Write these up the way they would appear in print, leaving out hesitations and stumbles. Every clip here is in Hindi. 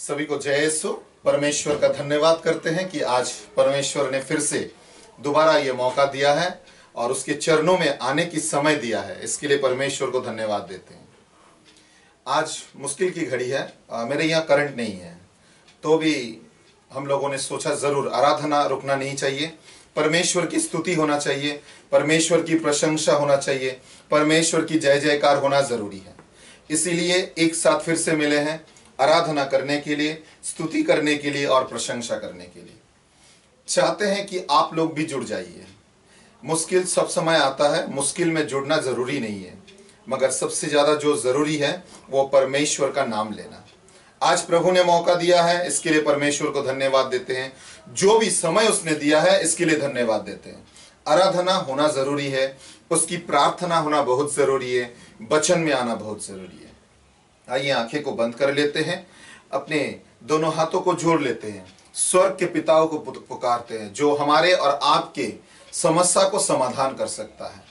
सभी को जय यीशु। परमेश्वर का धन्यवाद करते हैं कि आज परमेश्वर ने फिर से दोबारा ये मौका दिया है और उसके चरणों में आने की समय दिया है। इसके लिए परमेश्वर को धन्यवाद देते हैं। आज मुश्किल की घड़ी है, मेरे यहाँ करंट नहीं है, तो भी हम लोगों ने सोचा जरूर आराधना रुकना नहीं चाहिए, परमेश्वर की स्तुति होना चाहिए, परमेश्वर की प्रशंसा होना चाहिए, परमेश्वर की जय जयकार होना जरूरी है। इसीलिए एक साथ फिर से मिले हैं आराधना करने के लिए, स्तुति करने के लिए और प्रशंसा करने के लिए। चाहते हैं कि आप लोग भी जुड़ जाइए। मुश्किल सब समय आता है, मुश्किल में जुड़ना जरूरी नहीं है, मगर सबसे ज्यादा जो जरूरी है वो परमेश्वर का नाम लेना। आज प्रभु ने मौका दिया है, इसके लिए परमेश्वर को धन्यवाद देते हैं। जो भी समय उसने दिया है इसके लिए धन्यवाद देते हैं। आराधना होना जरूरी है, उसकी प्रार्थना होना बहुत जरूरी है, वचन में आना बहुत जरूरी है। आइए आंखें को बंद कर लेते हैं, अपने दोनों हाथों को जोड़ लेते हैं, स्वर्ग के पिताओं को पुकारते हैं जो हमारे और आपके समस्या को समाधान कर सकता है।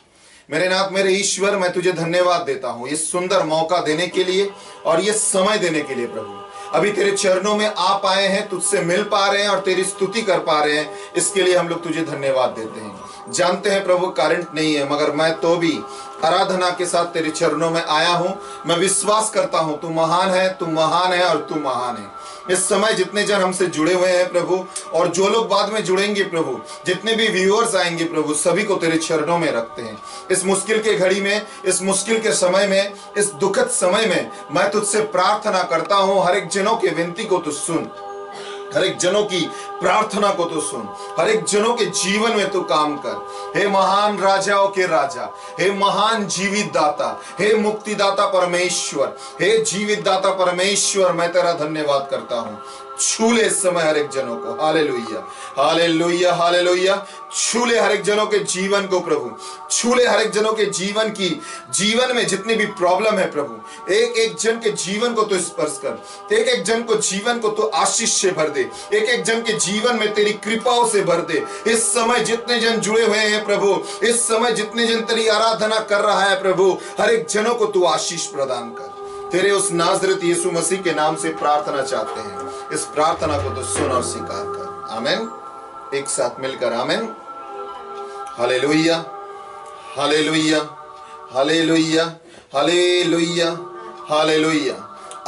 मेरे नाथ, मेरे ईश्वर, मैं तुझे धन्यवाद देता हूं ये सुंदर मौका देने के लिए और ये समय देने के लिए। प्रभु अभी तेरे चरणों में आ पाए हैं, तुझसे मिल पा रहे हैं और तेरी स्तुति कर पा रहे हैं, इसके लिए हम लोग तुझे धन्यवाद देते हैं। जानते हैं प्रभु करंट नहीं है, मगर मैं तो भी आराधना के साथ तेरे चरणों में आया हूं। मैं विश्वास करता हूं तू महान है, तू महान है और तू महान है। इस समय जितने जन हमसे जुड़े हुए हैं प्रभु, और जो लोग बाद में जुड़ेंगे प्रभु, जितने भी व्यूअर्स आएंगे प्रभु, सभी को तेरे चरणों में रखते हैं। इस मुश्किल के घड़ी में, इस मुश्किल के समय में, इस दुखद समय में मैं तुझसे प्रार्थना करता हूं, हर एक जनों की विनती को तू सुन, हर एक जनों की प्रार्थना को तो सुन, हर एक जनों के जीवन में तो काम कर। हे महान राजाओं के राजा, हे महान जीवित दाता, हे मुक्तिदाता परमेश्वर, हे जीवित दाता परमेश्वर, मैं तेरा धन्यवाद करता हूं। छू ले इस समय हर एक जनों को। Hallelujah, hallelujah, hallelujah. छू ले हर एक जनों के जीवन को प्रभु, छू ले हर एक जनों के जीवन में जितनी भी प्रॉब्लम है प्रभु, एक एक जन के जीवन को तो स्पर्श कर, एक एक जन को जीवन को तो आशीष से भर दे, एक एक जन के जीवन में तेरी कृपाओं से भर दे। इस समय जितने जन जुड़े हुए हैं प्रभु, इस समय जितने जन तेरी आराधना कर रहा है प्रभु, हर एक जनों को तू आशीष प्रदान कर। तेरे उस नाज़रेत यीशु मसीह के नाम से प्रार्थना चाहते हैं। इस प्रार्थना को तो सुन और स्वीकार कर। आमीन। एक साथ मिलकर आमीन। Hallelujah, hallelujah, hallelujah, hallelujah, hallelujah.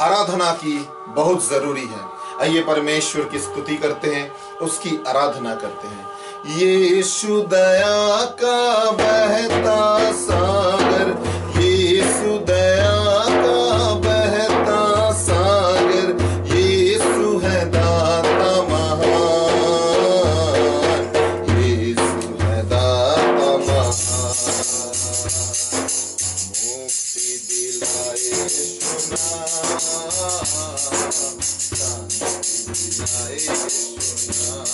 आराधना की बहुत जरूरी है। आइए परमेश्वर की स्तुति करते हैं, उसकी आराधना करते हैं। यीशु दया का बहता सागर, यीशु दया का बहता सागर, यीशु है दाता महान, यीशु है दाता महान। मुक्ति दिलाए यीशु नाम, शांति दिलाए यीशु नाम,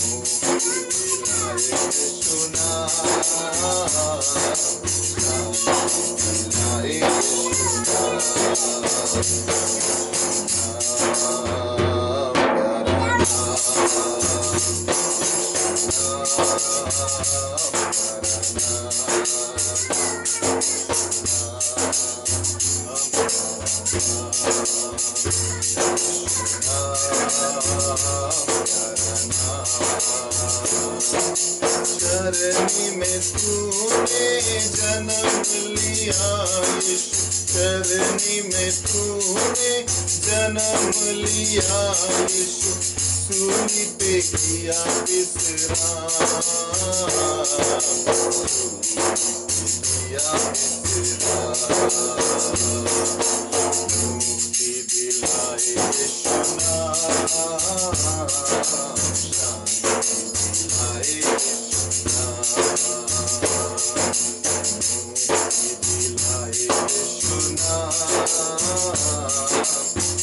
मुक्ति दिलाए यीशु नाम, शांति दिलाए यीशु नाम। प्यारा चरनी में तूने जन्म लिया यीशु, चरनी में तूने जन्म लिया यीशु, सूली पे किया विश्राम, किया विश्राम। मुक्ति दिलाए यीशु नाम, शांति दिलाए यीशु नाम, मुक्ति दिलाए यीशु नाम,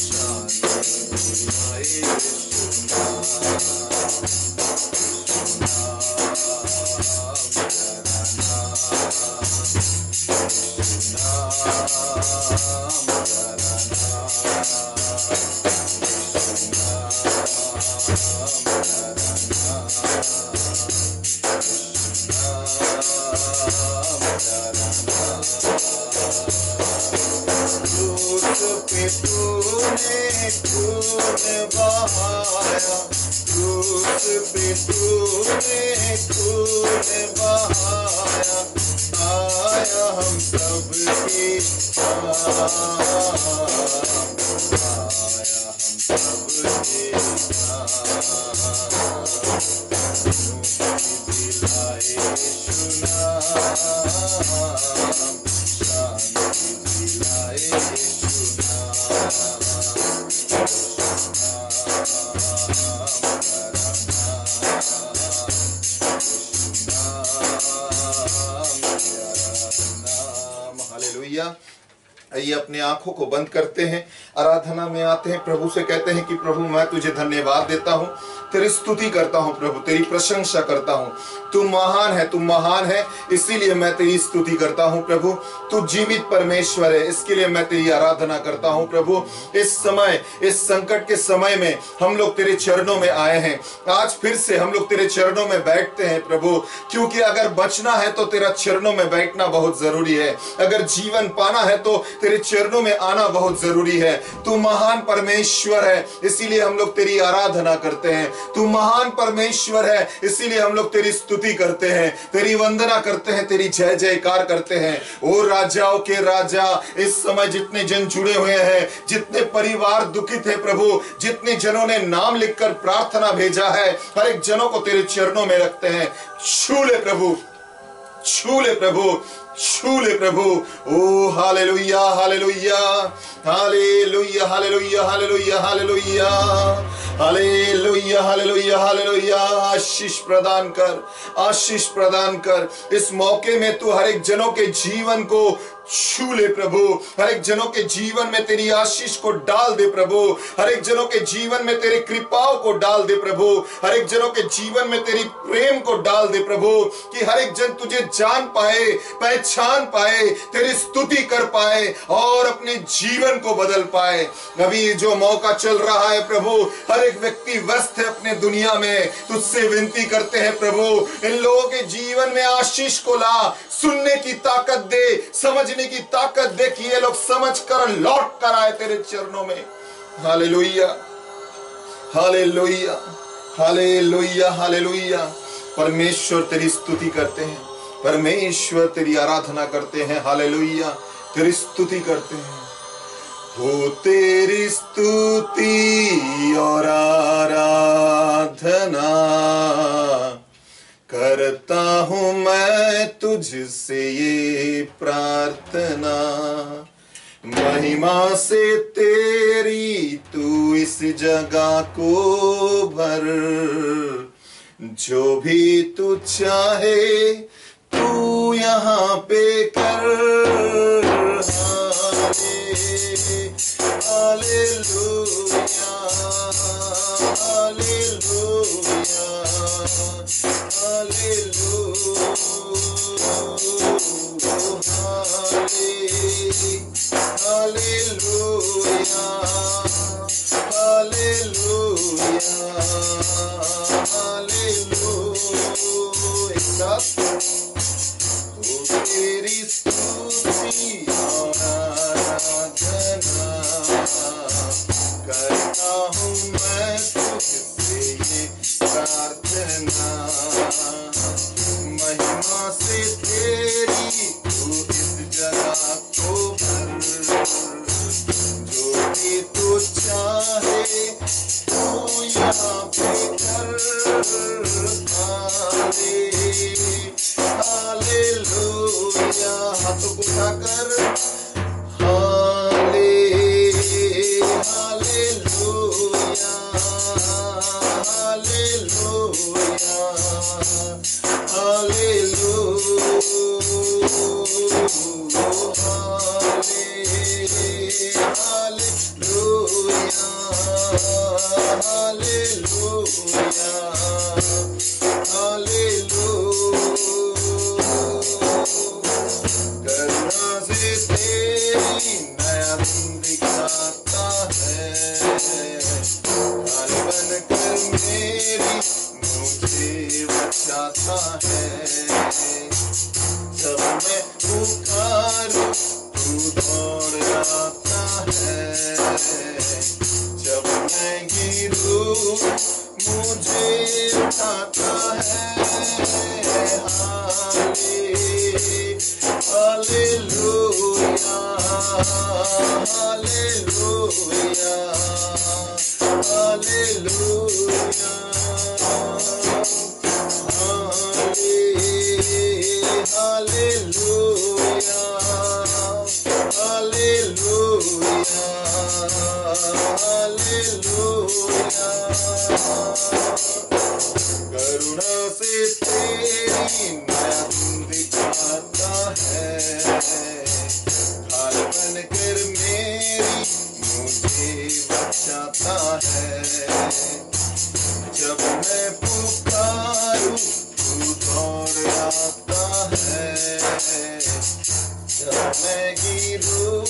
शांति दिलाए यीशु नाम। पे तूने खून बहाया, क्रूस पे तूने खून बहाया, आया हम सबके काम, आया हम सबके काम, दिलाए शांति दिलाए हालेलुया। आइए अपनी आंखों को बंद करते हैं, आराधना में आते हैं, प्रभु से कहते हैं कि प्रभु मैं तुझे धन्यवाद देता हूं, तेरी स्तुति करता हूं प्रभु, तेरी प्रशंसा करता हूं। तू महान है, तू महान है, इसीलिए मैं तेरी स्तुति करता हूं प्रभु। तू जीवित परमेश्वर है, इसके लिए मैं तेरी आराधना करता हूं प्रभु। इस समय, इस संकट के समय में हम लोग तेरे चरणों में आए हैं। आज फिर से हम लोग तेरे चरणों में बैठते हैं प्रभु, क्योंकि अगर बचना है तो तेरा चरणों में बैठना बहुत जरूरी है, अगर जीवन पाना है तो तेरे चरणों में आना बहुत जरूरी है। तू महान परमेश्वर है, इसीलिए हम लोग तेरी आराधना करते हैं। तू महान परमेश्वर है, इसीलिए हम लोग तेरी स्तुति करते हैं, तेरी वंदना करते हैं, तेरी जय जयकार करते हैं। ओ राजाओं के राजा, इस समय जितने जन जुड़े हुए हैं, जितने परिवार दुखित है प्रभु, जितने जनों ने नाम लिखकर प्रार्थना भेजा है, हर एक जनों को तेरे चरणों में रखते हैं। छू ले प्रभु, छू ले प्रभु, छू ले प्रभु। ओ hallelujah, hallelujah, hallelujah, hallelujah, hallelujah, hallelujah, hallelujah, hallelujah, hallelujah. आशीष प्रदान कर, आशीष प्रदान कर। इस मौके में तू हर एक जनों के जीवन को छू ले प्रभु, हर एक जनों के जीवन में तेरी आशीष को डाल दे प्रभु, हर एक जनों के जीवन में तेरी कृपाओं को डाल दे प्रभु, हर एक जनों के जीवन में तेरी प्रेम को डाल दे प्रभु, कि हर एक जन तुझे जान पाए, पहचान पाए, तेरी स्तुति कर पाए और अपने जीवन को बदल पाए। अभी जो मौका चल रहा है प्रभु, हर एक व्यक्ति व्यस्त है अपने दुनिया में, तुझसे विनती करते हैं प्रभु, इन लोगों के जीवन में आशीष को ला, सुनने की ताकत दे, समझने की ताकत दे, कि ये लोग समझ कर लौट कर आए तेरे चरणों में। Hallelujah, hallelujah, hallelujah, hallelujah. परमेश्वर तेरी स्तुति करते हैं, परमेश्वर तेरी आराधना करते हैं। हालेलुया, तेरी स्तुति करते हैं। हो तेरी स्तुति और आराधना करता हूं मैं तुझसे ये प्रार्थना, महिमा से तेरी तू इस जगह को भर, जो भी तू चाहे तू यहाँ पे कर। Hallelujah, hallelujah, hallelujah, hallelujah, hallelujah. तो तेरी स्तुति और आराधना करता हूँ मैं तुझसे ये प्रार्थना, महिमा से तेरी तू इस जगह को भर, जो भी तू चाहे तू यहाँ पे कर। हालेलुया, हाथों को उठाकर हालेलुया, हालेलुया, हालेलुया, करुणा से तेरी नया दिन दिखाता है, ढाल बनकर मेरी मुझे बचाता है। जब मैं पुकारूं तू दौड़ आता है, जब मैं गिरूं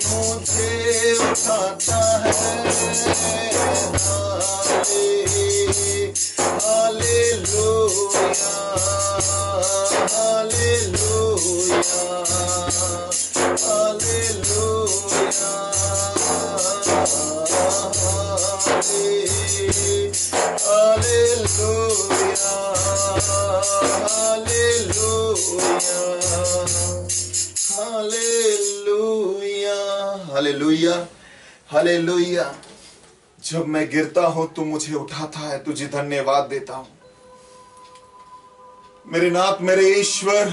मुझे उठाता है। Hallelujah hallelujah hallelujah hallelujah hallelujah hallelujah. जब मैं गिरता हूं तू मुझे उठाता है, तुझे धन्यवाद देता हूं मेरे नाथ मेरे ईश्वर।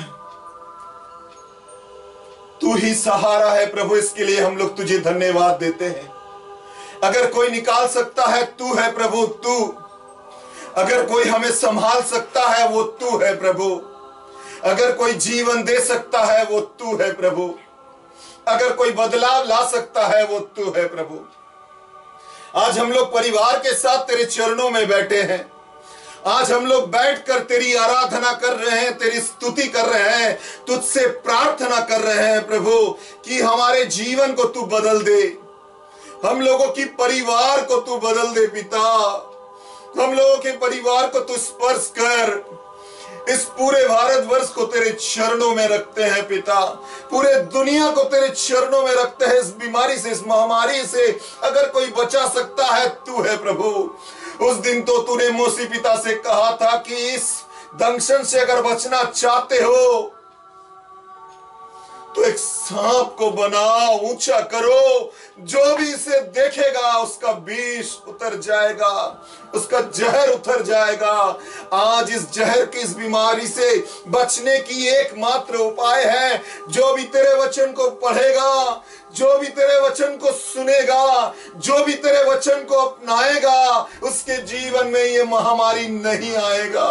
तू ही सहारा है प्रभु, इसके लिए हम लोग तुझे धन्यवाद देते हैं। अगर कोई निकाल सकता है तू है प्रभु, तू। अगर कोई हमें संभाल सकता है वो तू है प्रभु। अगर कोई जीवन दे सकता है वो तू है प्रभु। अगर कोई बदलाव ला सकता है वो तू है प्रभु। आज हम लोग परिवार के साथ तेरे चरणों में बैठे हैं। आज हम लोग बैठकर तेरी आराधना कर रहे हैं, तेरी स्तुति कर रहे हैं, तुझसे प्रार्थना कर रहे हैं प्रभु कि हमारे जीवन को तू बदल दे, हम लोगों की परिवार को तू बदल दे पिता। हम लोगों के परिवार को तू स्पर्श कर। इस पूरे भारतवर्ष को तेरे चरणों में रखते हैं पिता। पूरे दुनिया को तेरे चरणों में रखते हैं। इस बीमारी से, इस महामारी से अगर कोई बचा सकता है तू है प्रभु। उस दिन तो तूने मूसी पिता से कहा था कि इस दंशन से अगर बचना चाहते हो तो एक सांप को बनाओ, ऊंचा करो, जो भी इसे देखेगा उसका विष उतर जाएगा, उसका जहर उतर जाएगा। आज इस जहर की, इस बीमारी से बचने की एकमात्र उपाय है, जो भी तेरे वचन को पढ़ेगा, जो भी तेरे वचन को सुनेगा, जो भी तेरे वचन को अपनाएगा, उसके जीवन में ये महामारी नहीं आएगा।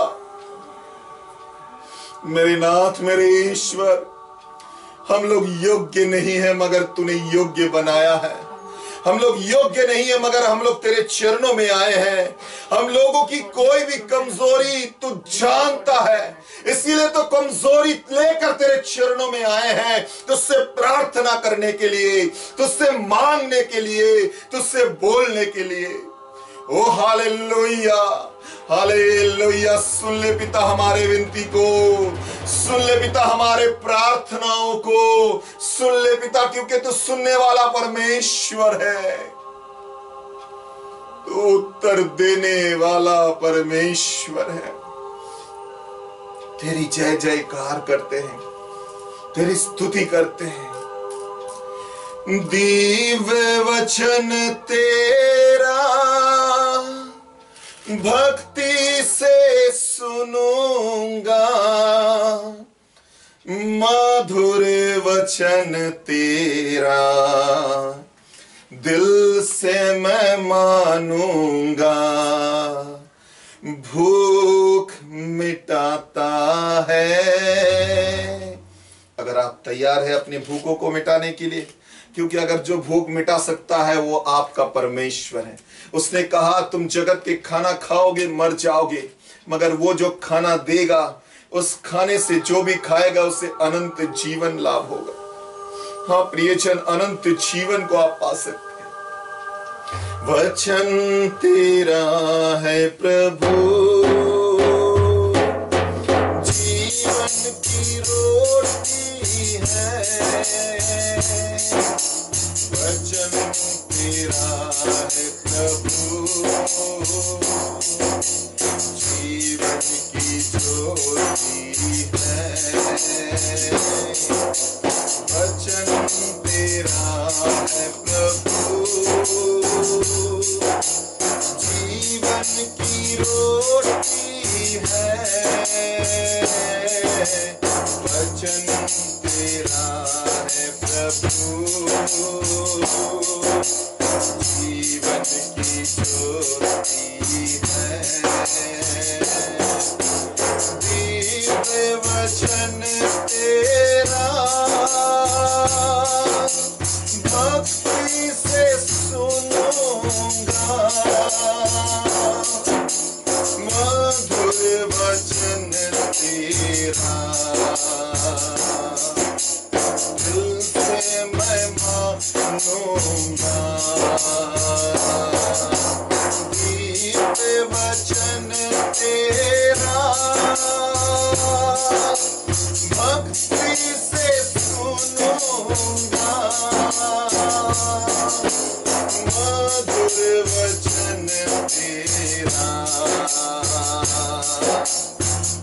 मेरे नाथ मेरे ईश्वर, हम लोग योग्य नहीं है मगर तूने योग्य बनाया है। हम लोग योग्य नहीं है मगर हम लोग तेरे चरणों में आए हैं। हम लोगों की कोई भी कमजोरी तू जानता है, इसीलिए तो कमजोरी लेकर तेरे चरणों में आए हैं, तुझसे प्रार्थना करने के लिए, तुझसे मांगने के लिए, तुझसे बोलने के लिए। ओ हालेलुया हालेलुया। सुन ले पिता हमारे विनती को, सुन ले पिता हमारे प्रार्थनाओं को, सुन ले पिता, क्योंकि तू सुनने वाला परमेश्वर है, तू उत्तर देने वाला परमेश्वर है। तेरी जय जयकार करते हैं, तेरी स्तुति करते हैं। दिव्य वचन तेरा भक्ति से सुनूंगा, मधुर वचन तेरा दिल से मैं मानूंगा। भूख मिटाता है। अगर आप तैयार हैं अपनी भूखों को मिटाने के लिए, क्योंकि अगर जो भूख मिटा सकता है वो आपका परमेश्वर है। उसने कहा तुम जगत के खाना खाओगे मर जाओगे, मगर वो जो खाना देगा उस खाने से जो भी खाएगा उसे अनंत जीवन लाभ होगा। हाँ प्रियजन, अनंत जीवन को आप पा सकते हैं। वचन तेरा है प्रभु, जीवन की रोटी है। वचन तेरा है प्रभु, जीवन की ज्योति है। वचन तेरा है प्रभु, जीवन की रोटी है। वचन तेरा है प्रभु, जीवन की ज्योति है। दिव्य वचन तेरा भक्ति से सुनूंगा, मधुर वचन तेरा से सुनूंगा मधुर वचन तेरा,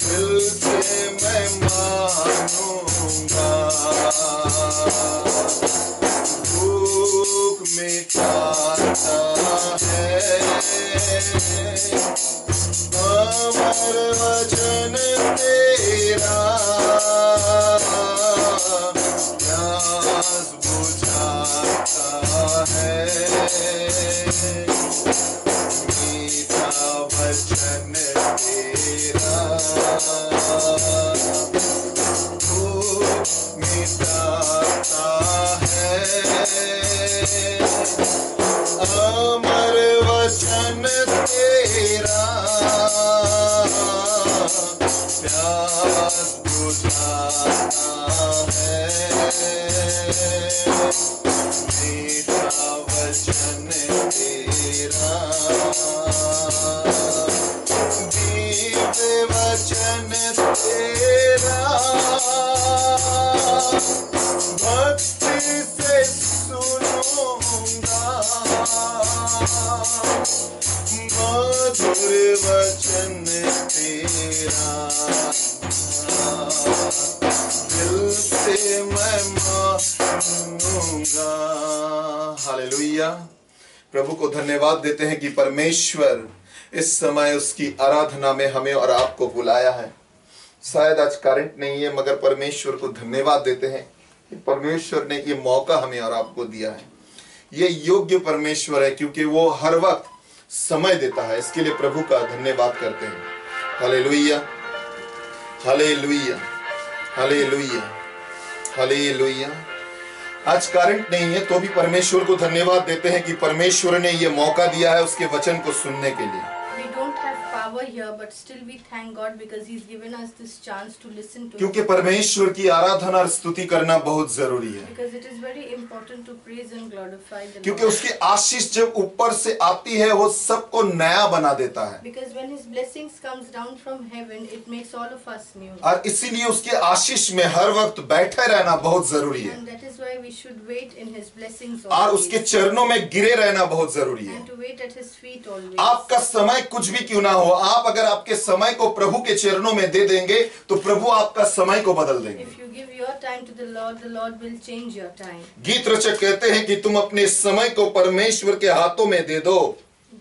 दिल से मैं मानूंगा, भूख मिटाता है अमर वचन तेरा, प्यास बुझाता है मीठा वचन तेरा, भूख मिटाता है अमर वचन तेरा, प्यास बुझाता है मीठा वचन तेरा, दिव्य वचन तेरा, भक्ति से सुनूंगा मधुर वचन तेरा, दिल से मैं मानूंगा। हालेलुया। प्रभु को धन्यवाद देते हैं कि परमेश्वर इस समय उसकी आराधना में हमें और आपको बुलाया है। शायद आज करंट नहीं है, मगर परमेश्वर को धन्यवाद देते हैं कि परमेश्वर ने ये मौका हमें और आपको दिया है। ये योग्य परमेश्वर है क्योंकि वो हर वक्त समय देता है। इसके लिए प्रभु का धन्यवाद करते हैं। Hallelujah, hallelujah, hallelujah, hallelujah. आज करंट नहीं है तो भी परमेश्वर को धन्यवाद देते हैं कि परमेश्वर ने ये मौका दिया है उसके वचन को सुनने के लिए। Here, but still we thank God because He's given us this chance to listen to. क्योंकि परमेश्वर की आराधना और स्तुति करना बहुत जरूरी है। Because it is very important to praise and glorify the Lord. क्योंकि उसकी आशीष जब ऊपर से आती है वो सबको नया बना देता है। Because when His blessings comes down from heaven, it makes all of us new. और इसीलिए उसके आशीष में हर वक्त बैठे रहना बहुत जरूरी है। And that is why we should wait in His blessings और always. उसके चरणों में गिरे रहना बहुत जरूरी है। And to wait at His feet always. आपका समय कुछ भी क्यों ना हो, आप अगर आपके समय को प्रभु के चरणों में दे देंगे तो प्रभु आपका समय को बदल देंगे। If you give your time to the Lord will change your time. गीत रचक कहते हैं कि तुम अपने समय को परमेश्वर के हाथों में दे दो।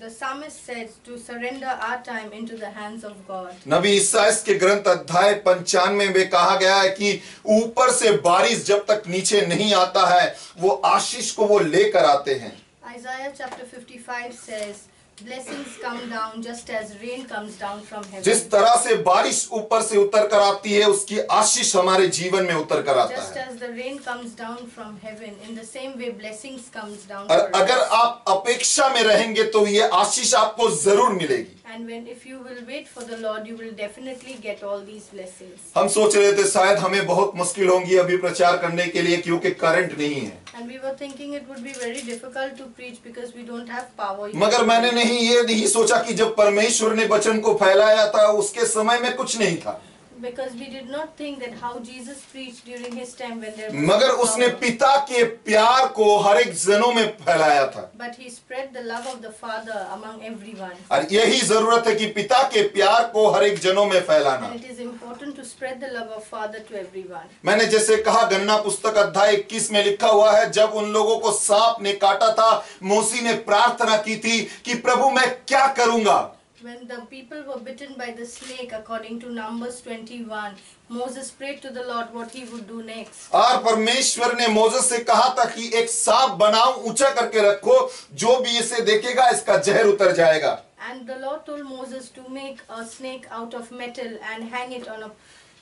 The psalmist says to surrender our time into the hands of God. नबी ईसाइयाह के ग्रंथ अध्याय 95 में कहा गया है कि ऊपर से बारिश जब तक नीचे नहीं आता है वो आशीष को वो लेकर आते हैं। Isaiah chapter 55 says, blessings come down just as rain comes down from heaven. जिस तरह से बारिश ऊपर से उतर कर आती है उसकी आशीष हमारे जीवन में उतर कर आता Just है। as the rain comes down from heaven, in the same way blessings comes down. और for अगर us. आप अपेक्षा में रहेंगे तो ये आशीष आपको जरूर मिलेगी। And if you will wait for the Lord, you will definitely get all these blessings. हम सोच रहे थे शायद हमें बहुत मुश्किल होगी अभी प्रचार करने के लिए क्योंकि करंट नहीं है, And we were thinking it would be very difficult to preach because we don't have power. मगर मैंने ये नहीं सोचा कि जब परमेश्वर ने वचन को फैलाया था उसके समय में कुछ नहीं था, Because we did not think that how Jesus preached during His time when there was मगर no उसने power. पिता के प्यार को हर एक जनों में फैलाया था। But He spread the love of the Father among everyone. और यही जरूरत है कि पिता के प्यार को हर एक जनों में फैलाना। And it is important to spread the love of Father to everyone. मैंने जैसे कहा गन्ना पुस्तक अध्याय 21 में लिखा हुआ है, जब उन लोगों को सांप ने काटा था मूसी ने प्रार्थना की थी कि प्रभु मैं क्या करूंगा। When the people were bitten by the snake, according to Numbers 21, Moses prayed to the Lord what he would do next. और परमेश्वर ने मोसेस से कहा था कि एक सांप बनाओ, ऊंचा करके रखो, जो भी इसे देखेगा इसका जहर उतर जाएगा। And the Lord told Moses to make a snake out of metal and hang it on a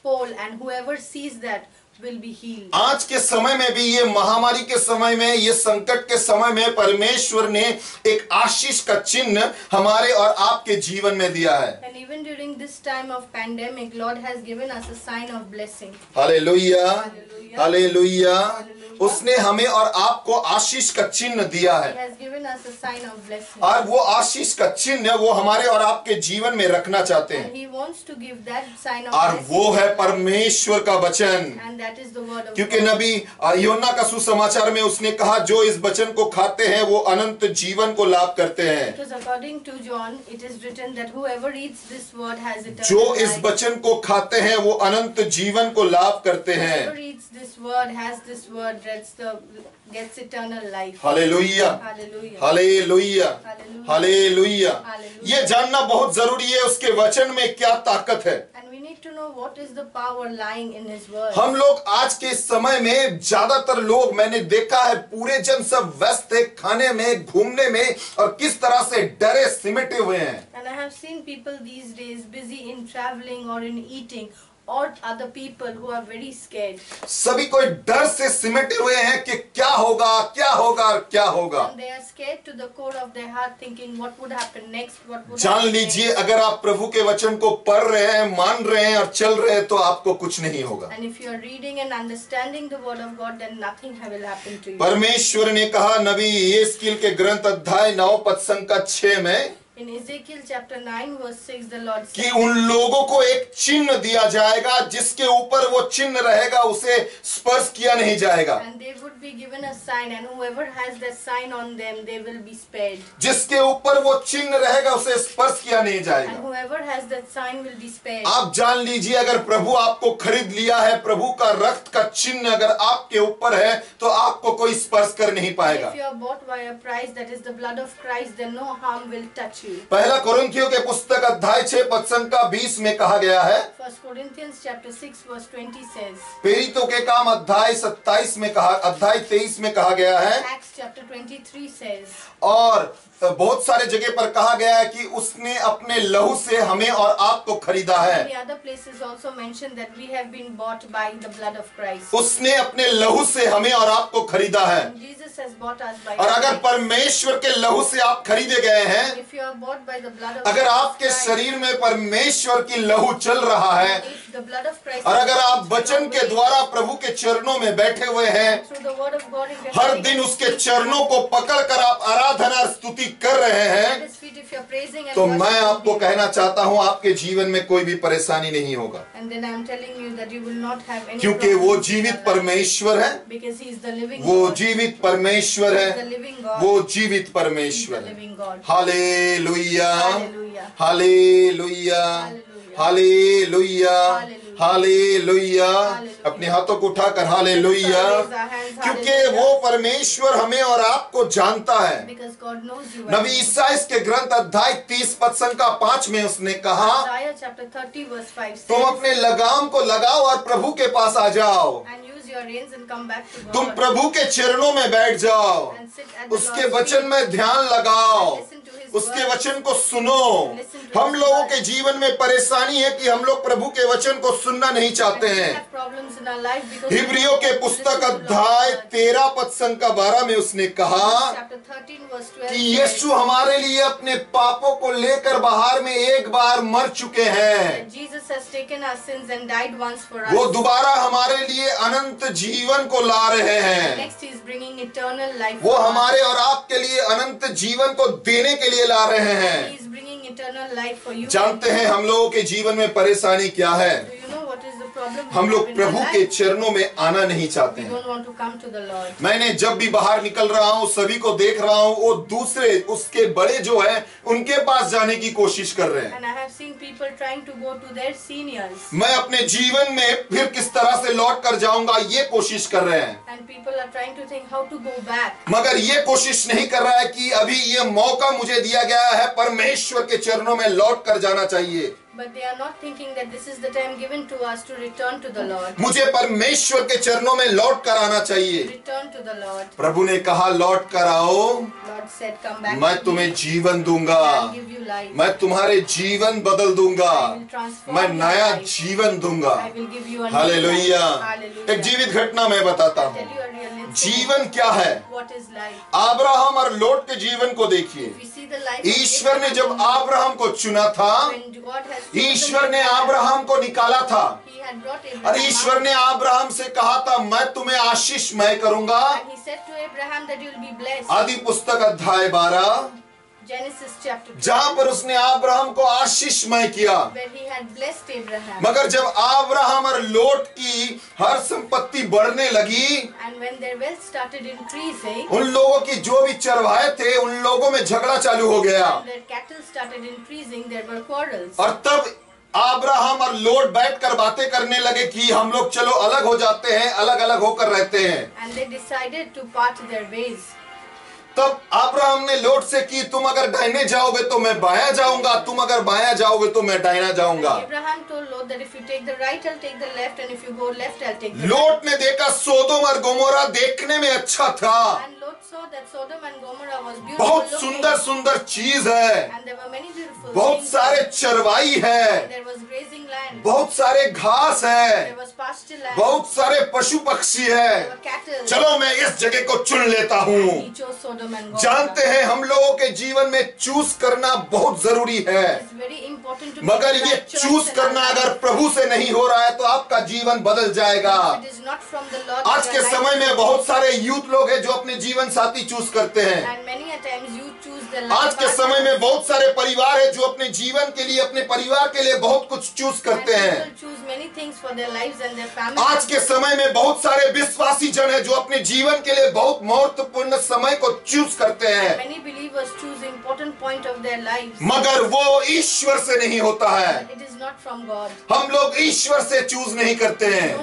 pole, and whoever sees that will be healed. आज के समय में भी, ये महामारी के समय में, ये संकट के समय में परमेश्वर ने एक आशीष का चिन्ह हमारे और आपके जीवन में दिया है। And even during this time of pandemic, Lord has given us a sign of blessing. Hallelujah, Hallelujah. Hallelujah. उसने हमें और आपको आशीष का चिन्ह दिया He है, has given us a sign of blessing. और वो आशीष का चिन्ह वो हमारे और आपके जीवन में रखना चाहते And हैं, He wants to give that sign of और blessing. वो है परमेश्वर का वचन। And that is the word of क्योंकि God. नबी योना का सुसमाचार में उसने कहा, जो इस वचन को खाते हैं वो अनंत जीवन को लाभ करते हैं। Because according to John, it is written that whoever eats this word has eternal जो इस life. वचन को खाते हैं वो अनंत जीवन को लाभ करते हैं। Whoever eats this word has this word gets eternal life. Hallelujah, Hallelujah. Hallelujah, Hallelujah. Hallelujah. Hallelujah. ये जानना बहुत जरूरी है उसके वचन में क्या ताकत है। And we need to know what is the power lying in His word. हम लोग आज के समय में ज्यादातर लोग, मैंने देखा है, पूरे जन सब व्यस्त है खाने में, घूमने में, और किस तरह से डरे सिमटे हुए हैं। And I have seen people these days busy in traveling or in eating, or other people who are very scared. सभी कोई डर से सिमटे हुए हैं कि क्या होगा, क्या होगा और क्या होगा। And they are scared to the core of their heart, thinking what would happen next, what would जान happen लीजिए, next. अगर आप प्रभु के वचन को पढ़ रहे हैं, मान रहे हैं और चल रहे हैं, तो आपको कुछ नहीं होगा। And if you are reading and understanding the word of God, then nothing will happen to you. परमेश्वर ने कहा नबी यहेजकेल के ग्रंथ अध्याय 9 पद संख्या 6 में In Ezekiel chapter 9 verse 6, the Lord कि said, उन लोगों को एक चिन्ह दिया जाएगा, जिसके ऊपर वो चिन्ह रहेगा उसे स्पर्श किया नहीं जाएगा। and they would be given a sign, and whoever has that sign on them, they will be spared. जिसके ऊपर वो चिन्ह रहेगा उसे स्पर्श किया नहीं And जाएगा। whoever has that sign will be spared. आप जान लीजिए, अगर प्रभु आपको खरीद लिया है, प्रभु का रक्त का चिन्ह अगर आपके ऊपर है, तो आपको कोई स्पर्श कर नहीं पाएगा। If you are bought by a price, that is the blood of Christ, then no harm will touch you. पहला कुरिन्थियों के पुस्तक अध्याय 6 पद संख्या 20 में कहा गया है, 1 Corinthians chapter 6 verse 20 says, प्रेरितों के काम अध्याय 27 में कहा, अध्याय 23 में कहा गया है, Acts chapter 23 says, और बहुत सारे जगह पर कहा गया है कि उसने अपने लहू से हमें और आपको खरीदा है। many other places also mention that we have been bought by the blood of Christ. उसने अपने लहू से हमें और आपको खरीदा है। And Jesus has bought us by और अगर Christ. परमेश्वर के लहू से आप खरीदे गए हैं, If you are bought by the blood of अगर आपके Christ, शरीर में परमेश्वर की लहू चल रहा है, if the blood of Christ और अगर आप is वचन के द्वारा प्रभु के चरणों में बैठे हुए हैं, through the word of God, if you are her sitting दिन at उसके His feet, चरणों को पकड़कर आप आराधना और स्तुति कर रहे हैं, at His feet, if you are praising and तो मैं worshiping आपको Him, कहना चाहता हूं, आपके जीवन में कोई भी परेशानी नहीं होगा, and then I am telling you that you will not have any क्योंकि problems वो in जीवित your life, परमेश्वर है, because He is the living वो God. जीवित परमेश्वर He is the है, living God. वो जीवित He is the परमेश्वर है। living God. Hallelujah, Hallelujah. Hallelujah, hallelujah, hallelujah. Hallelujah. अपने हाथों को उठाकर हालेलुया, Raise our hands, क्योंकि hallelujah. वो परमेश्वर हमें और आपको जानता है। Because God knows you. नबी ईसाई के ग्रंथ अध्याय 30 पद संख्या 5 में उसने कहा, Isaiah chapter 30 verse 5 तुम says, अपने लगाम को लगाओ और प्रभु के पास आ जाओ, and use your reins and come back to तुम God, प्रभु के चरणों में बैठ जाओ, and sit at the उसके Lord's वचन feet, में ध्यान लगाओ, listen to His उसके word. वचन को सुनो। हम लोगों के जीवन में परेशानी है कि हम लोग प्रभु के वचन को सुनना नहीं चाहते And we हैं। have problems in our life because we हिब्रियों don't के listen पुस्तक to the Lord's अध्याय word. 13 पद संख्या 12 में उसने कहा Chapter 13 verse 12 कि says यीशु हमारे लिए अपने पापों को लेकर बाहर में एक बार मर चुके हैं, that Jesus has taken our sins and died once for वो us. दोबारा हमारे लिए अनंत जीवन को ला रहे हैं, Next He is bringing eternal life. वो for us. हमारे और आपके लिए अनंत जीवन को देने के लिए ला रहे He हैं। is bringing eternal life for you. जानते हैं हम लोगों के जीवन में परेशानी क्या है? Do you know what is the problem? हम we लोग have in our Prabhu life? के चरणों में आना नहीं चाहते We हैं। don't want to come to the Lord. मैंने जब भी बाहर निकल रहा हूं, सभी को देख रहा हूं, वो दूसरे उसके बड़े जो है उनके पास जाने की कोशिश कर रहे हैं। And I have seen people trying to go to their seniors. मैं अपने जीवन में फिर किस तरह से लौट कर जाऊंगा, ये कोशिश कर रहे हैं, And people are trying to think how to go back. मगर ये कोशिश नहीं कर रहा है कि अभी ये मौका मुझे दिया गया है, परमेश्वर के चरणों में लौट कर जाना चाहिए। But they are not thinking that this is the time given to us to return to the Lord. मुझे परमेश्वर के चरणों में लौट कर आना चाहिए। Return to the Lord. प्रभु ने कहा लौट कर आओ, Lord said, come back. मैं to me. तुम्हें जीवन दूंगा, I'll give you life. मैं तुम्हारे जीवन बदल दूंगा, I will transform मैं your नया life. जीवन दूंगा। I will give you a new hallelujah. life. Hallelujah. एक जीवित घटना मैं बताता Tell हूँ। you a real incident. जीवन क्या है। what is life. अब्राहम और लोट के जीवन को देखिए। We see the life of ईश्वर ने जब Abraham. अब्राहम को चुना था, When God has chosen ईश्वर ने Abraham, अब्राहम को निकाला था He had brought और Abraham ईश्वर ने अब्राहम से कहा था, मैं तुम्हें आशीषमय करूंगा। and He said to Abraham that you will be blessed. आदि पुस्तक अध्याय 12, Genesis chapter 2, जहां पर उसने अब्राहम को आशीषमय किया। where He had blessed Abraham. मगर जब अब्राहम और लोट की हर संपत्ति बढ़ने लगी, And when their wealth started increasing, उन लोगों की जो भी चरवाहे थे, उन लोगों में झगड़ा चालू हो गया। and their cattle started increasing, there were quarrels. और तब अब्राहम और लोट बैठकर बातें करने लगे कि हम लोग चलो अलग हो जाते हैं, अलग अलग होकर रहते हैं। And they decided to part their ways. तब अब्राहम ने लोट से की, तुम अगर दाहिने जाओगे तो मैं बायां जाऊंगा, तुम अगर बायां जाओगे तो मैं दाहिना जाऊंगा। Abraham told Lot that if you take the right, I'll take the left, and if you go left, I'll take the right. लोट ने देखा सोदोम और गोमोरा देखने में अच्छा था, And Lot saw that Sodom and Gomorrah was beautiful बहुत looking, सुंदर सुंदर चीज है, and there were many beautiful बहुत things. सारे चरवाई है, There was grazing land. बहुत सारे घास है, There was pasture land. बहुत सारे पशु पक्षी है। There were cattle. चलो मैं इस जगह को चुन लेता हूँ। He chose Sodom and Gomorrah. जानते हैं हम लोगों के जीवन में चूज करना बहुत जरूरी है, It's very important to मगर make the ये right choice चूज in करना our अगर life. प्रभु से नहीं हो रहा है तो आपका जीवन बदल जाएगा। It is not from the Lord. आज that के our life समय में is- बहुत सारे यूथ लोग हैं जो अपने जीवन साथी चूज करते हैं। And many a times you choose the आज life के समय में बहुत सारे परिवार है जो अपने जीवन के लिए, अपने परिवार के लिए बहुत कुछ चूज करते and हैं। people choose many things for their lives and their families. आज के समय में बहुत सारे विश्वासी जन है जो अपने जीवन के लिए बहुत महत्वपूर्ण समय को चूज करते हैं, Many believers choose important point of their lives. मगर वो ईश्वर से नहीं होता है। But it is not from God. हम लोग ईश्वर से चूज नहीं करते हैं,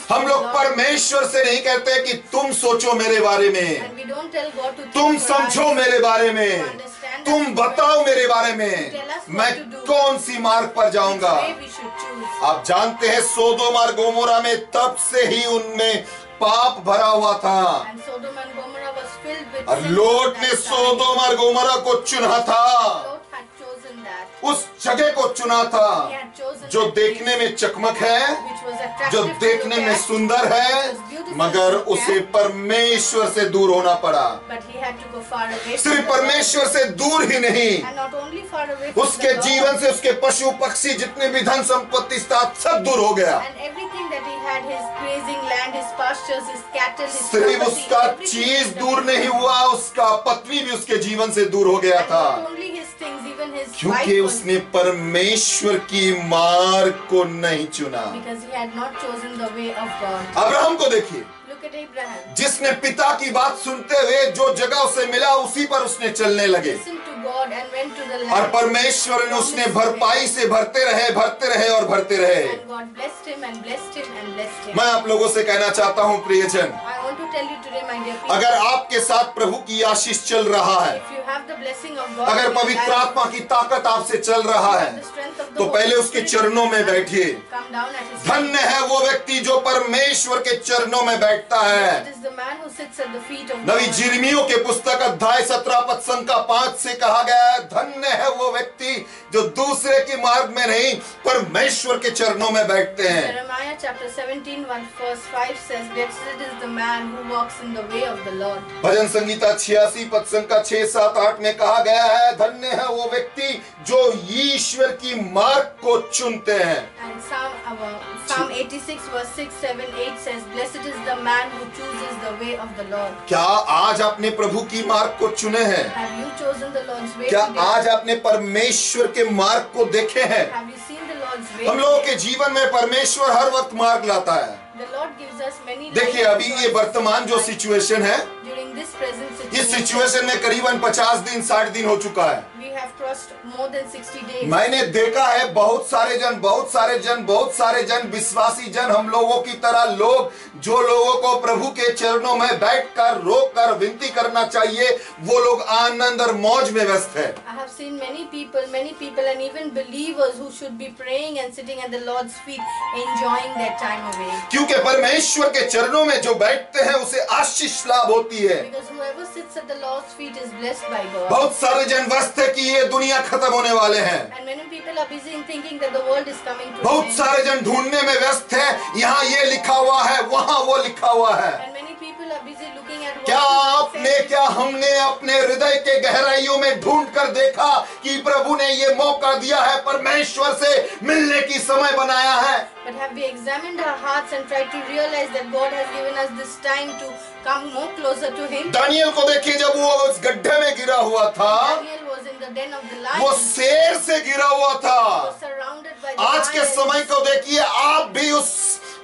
हम लोग परमेश्वर से नहीं कहते कि तुम सोचो मेरे बारे में, And we don't tell God to think तुम for समझो us. मेरे बारे में, तुम बताओ मेरे बारे में, मैं कौन सी मार्ग पर Which जाऊंगा। way we should choose. आप जानते हैं सोदोम और गोमोरा में तब से ही उनमें पाप भरा हुआ था And Sodom and Gomorrah was filled with और sin लोट at ने that time. सोदोम और गोमोरा को चुना था, Lot had chosen that. उस जगह को चुना He था had chosen जो that देखने में चकमक है, place, which was attractive जो to देखने look में at, सुंदर है, which was beautiful मगर to look उसे at, परमेश्वर से दूर होना पड़ा। but he had to go far away from सिर्फ the Lord. परमेश्वर से दूर ही नहीं, And not only far away from उसके the Lord, जीवन से उसके पशु पक्षी जितने भी धन संपत्ति था सब दूर हो गया। and everything that he had, his grazing land, his pastures, his cattle, his सिर्फ property, उसका everything चीज that दूर he नहीं had. हुआ, उसका पत्नी भी उसके जीवन से दूर हो गया And था, not only his things, even his wife क्योंकि was, उसने परमेश्वर की मार्ग को नहीं चुना। because he had not chosen the way of God. Abraham को देखिए, Look at Abraham. जिसने पिता की बात सुनते हुए जो जगह उसे मिला उसी पर उसने चलने लगे Listened to God and went to the और land. परमेश्वर ने उसने भरपाई से भरते रहे, भरते रहे और भरते रहे। And God blessed him and blessed him and blessed him. मैं आप लोगों से कहना चाहता हूँ प्रियजन, I want to tell you today, my dear people, अगर आपके साथ प्रभु की आशीष चल रहा है, if you have the blessing of God, अगर in your पवित्र life, आत्मा की ताकत आपसे चल रहा you है, have the strength of the तो Holy पहले उसके Spirit, चरणों में बैठिए। come down at his feet. धन्य है वो व्यक्ति जो परमेश्वर के चरणों में बैठता It है। is the man who sits at the feet of Nabi God. यिर्मयाह के पुस्तक अध्याय 17 पद संख्या 5 से कहा गया है, धन्य है वो व्यक्ति जो दूसरे के मार्ग में नहीं परमेश्वर के चरणों में बैठते हैं। Jeremiah chapter 17 verse 5 says, blessed is the man who walks in the way of the Lord. भजन संगीता 86 पद संख्या 6, 7, 8 में कहा गया है, धन्य है वो व्यक्ति जो ईश्वर की मार्ग को चुनते हैं। And Psalm 86 verse 6, 7, 8 says, blessed is the man who chooses the way of the Lord. क्या आज आपने प्रभु की मार्ग को चुने हैं? Have you chosen the Lord's way क्या today? आज आपने परमेश्वर के मार्ग को देखे हैं? Have you seen the Lord's way हम लोगों today? के जीवन में परमेश्वर हर वक्त मार्ग लाता है। The Lord gives us many देखिए life अभी ये choices वर्तमान जो in life. सिचुएशन है, During this present इस situation, सिचुएशन में करीबन 50 दिन 60 दिन हो चुका है। we have crossed more than 60 days. मैंने देखा है बहुत सारे जन विश्वासी जन हम लोगों की तरह लोग जो लोगों को प्रभु के चरणों में बैठकर रोककर विनती करना चाहिए, वो लोग आनंद और मौज में व्यस्त है। I have seen many people and even believers who should be praying and sitting at the Lord's feet enjoying their time away. क्योंकि परमेश्वर के चरणों में जो बैठते हैं उसे आशीष लाभ होती है। Because whoever sits at the Lord's feet is blessed by God. बहुत सारे जन व्यस्त है कि ये दुनिया खत्म होने वाले हैं। And many people are busy in thinking that the world is coming to बहुत an end. सारे जन ढूंढने में व्यस्त है, यहाँ ये लिखा हुआ है, वहाँ वो लिखा हुआ है। And many people are busy looking at what क्या people have आपने, said. क्या हमने अपने हृदय के गहराइयों में ढूंढ कर देखा कि प्रभु ने ये मौका दिया है, परमेश्वर से मिलने की समय बनाया है? But have we examined our hearts and tried to realize that God has given us this time to come more closer to Him? Daniel को देखिए, जब वो उस गड्ढे में गिरा हुआ था, Daniel was in the den of the वो lions. शेर से गिरा हुआ था। Was surrounded by the आज के lions. समय को देखिए, आप भी उस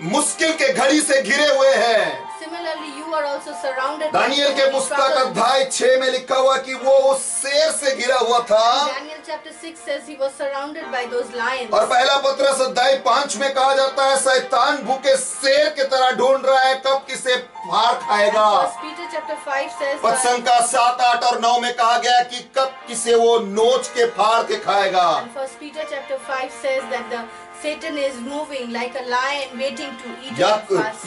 मुश्किल के घड़ी से घिरे हुए हैं। Similarly, you are also surrounded by Daniel के many पुस्तक struggles. अध्याय 6 में लिखा हुआ कि वो उस शेर से घिरा हुआ था। Daniel chapter 6 says he was surrounded by those lions. और पहला पत्रस अध्याय 5 में कहा जाता है, शैतान भूखे शेर की तरह ढूंढ रहा है, कब किसे फाड़ खाएगा। First Peter chapter 5 says पद संख्या 7, 8 और 9 में कहा गया कि कब किसे वो नोच के फाड़ के खाएगा। and First Peter chapter 5 says that the Satan is moving like a lion waiting to eat us.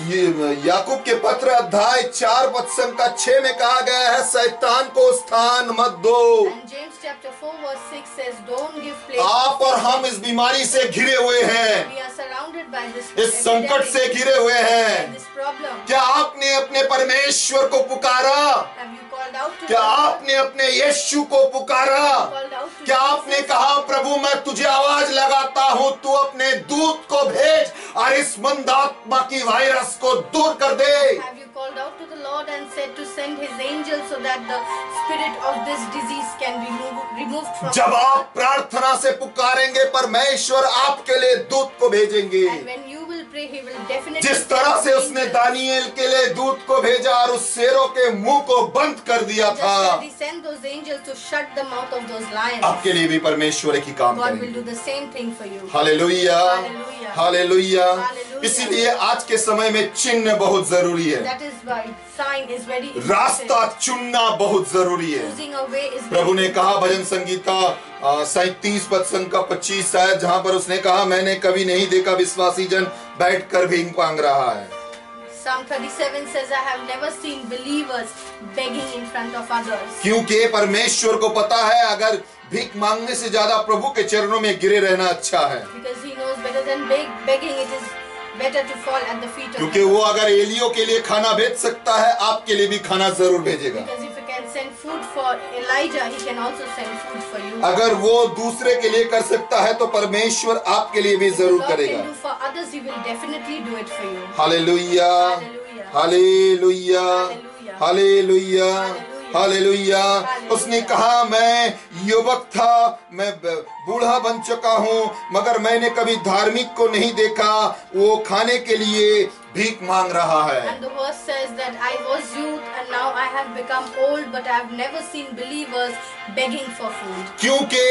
याकूब के पत्र अध्याय 4 पद संख्या 6 में कहा गया है, शैतान को स्थान मत दो। And James chapter 4 verse 6 says don't give place. आप और हम इस बीमारी से घिरे हुए हैं, We are surrounded by this इस संकट से घिरे हुए by हैं। this problem. क्या आपने अपने परमेश्वर को पुकारा? Have you called out to क्या God? आपने अपने यीशु को पुकारा? Called out to क्या आपने Jesus? कहा, प्रभु मैं तुझे आवाज लगाता हूँ, तू अपने दूत को भेज और इस मंदात्मा की वायरस को दूर कर दे? Have you called out to the Lord and said to send His angel so that the spirit of this disease can be removed from जब us? आप प्रार्थना से पुकारेंगे, परमेश्वर आपके लिए दूत को भेजेंगे। And when you will pray, He will definitely जिस तरह से send उसने angels. दानियल के लिए दूत को भेजा और उस शेरों के मुंह को बंद कर दिया Just था, as He sent those angels to shut the mouth of those lions, आपके लिए भी परमेश्वर एक ही काम God will करेंगे। do the same thing for you. Hallelujah, Hallelujah. Hallelujah. Hallelujah. इसीलिए आज के समय में चिन्ह बहुत जरूरी है, That is why sign is very important. रास्ता चुनना बहुत जरूरी है। Choosing a way is Prabhu very ने कहा important. भजन संगीता 37 पद संख्या 25 शायद, जहां पर उसने कहा, मैंने कभी नहीं देखा विश्वासी जन बैठकर भीख मांग रहा है। Psalm 37 says, I have never seen believers begging in front of others. क्योंकि परमेश्वर को पता है, अगर भीख मांगने से ज्यादा प्रभु के चरणों में गिरे रहना अच्छा है। Because He knows better than begging, it is better to fall at the feet of क्योंकि Him. वो अगर एलियों के लिए खाना भेज सकता है, आपके लिए भी खाना जरूर भेजेगा। Because if He can send food for Elijah, He can also send food for you. अगर वो दूसरे के लिए कर सकता है, तो परमेश्वर आपके लिए भी If the जरूर Lord करेगा। can do for others, He will definitely do it for you. Hallelujah, Hallelujah. Hallelujah, Hallelujah. Hallelujah, hallelujah. Hallelujah. उसने कहा, मैं युवक था, मैं बूढ़ा बन चुका हूँ, मगर मैंने कभी धार्मिक को नहीं देखा वो खाने के लिए भीख मांग रहा है। And the verse says that I was youth and now I have become old, but I have never seen believers begging for food. क्योंकि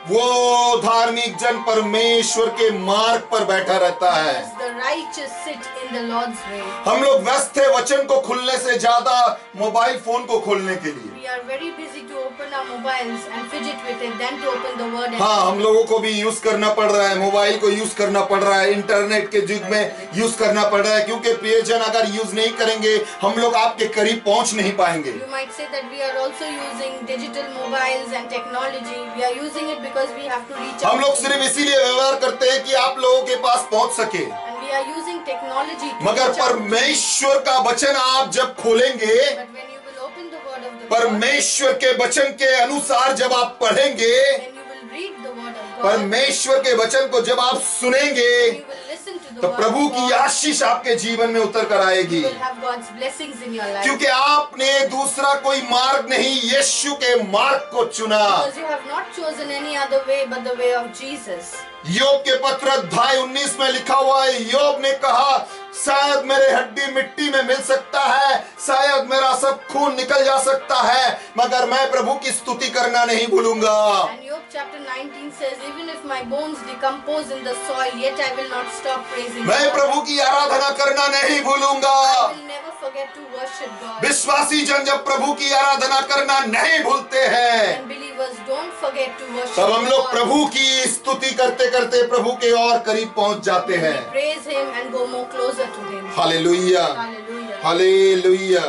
वो धार्मिक जन परमेश्वर के मार्ग पर बैठा रहता है। Because the righteous sit in the Lord's way. हम लोग व्यस्त थे वचन को खोलने से ज्यादा मोबाइल फोन को खोलने के लिए। We are very busy to open our mobiles and fidget with it than to open the word. And हाँ, हम लोगों को भी यूज करना पड़ रहा है, मोबाइल को यूज करना पड़ रहा है, इंटरनेट के युग में यूज करना पड़ रहा है, क्योंकि प्रियजन अगर यूज नहीं करेंगे, हम लोग आपके करीब पहुंच नहीं पाएंगे। You might say that we are also using digital mobiles and technology. We are using it because we have to reach हम out. लोग to सिर्फ you. इसीलिए व्यवहार करते हैं कि आप लोगों के पास पहुंच सके, And we are using technology to मगर reach out to you. परमेश्वर का वचन आप जब खोलेंगे, But when you will open the word of the Lord, परमेश्वर के वचन के अनुसार जब आप पढ़ेंगे, when you will read the word of God, परमेश्वर के वचन को जब आप सुनेंगे, when you will listen to the तो word प्रभु of की God, आशीष आपके जीवन में उतर कर आएगी। you will have God's blessings in your life. क्योंकि आपने दूसरा कोई मार्ग नहीं, यीशु के मार्ग को चुना। Because you have not chosen any other way but the way of Jesus. योग के पत्र अध्याय 19 में लिखा हुआ है, योग ने कहा, शायद मेरे हड्डी मिट्टी में मिल सकता है, शायद मेरा सब खून निकल जा सकता है, मगर मैं प्रभु की स्तुति करना नहीं भूलूंगा। And Job chapter 19 says, even if my bones decompose in the soil, yet I will not stop praising मैं God. प्रभु की आराधना करना नहीं भूलूंगा। I will never forget to worship God. विश्वासी जन जब प्रभु की आराधना करना नहीं भूलते हैं, And believers don't forget to worship तब हम लोग God. प्रभु की स्तुति करते करते प्रभु के और करीब पहुंच जाते We हैं। praise Him and go more closer to Him. Hallelujah, Hallelujah. Hallelujah,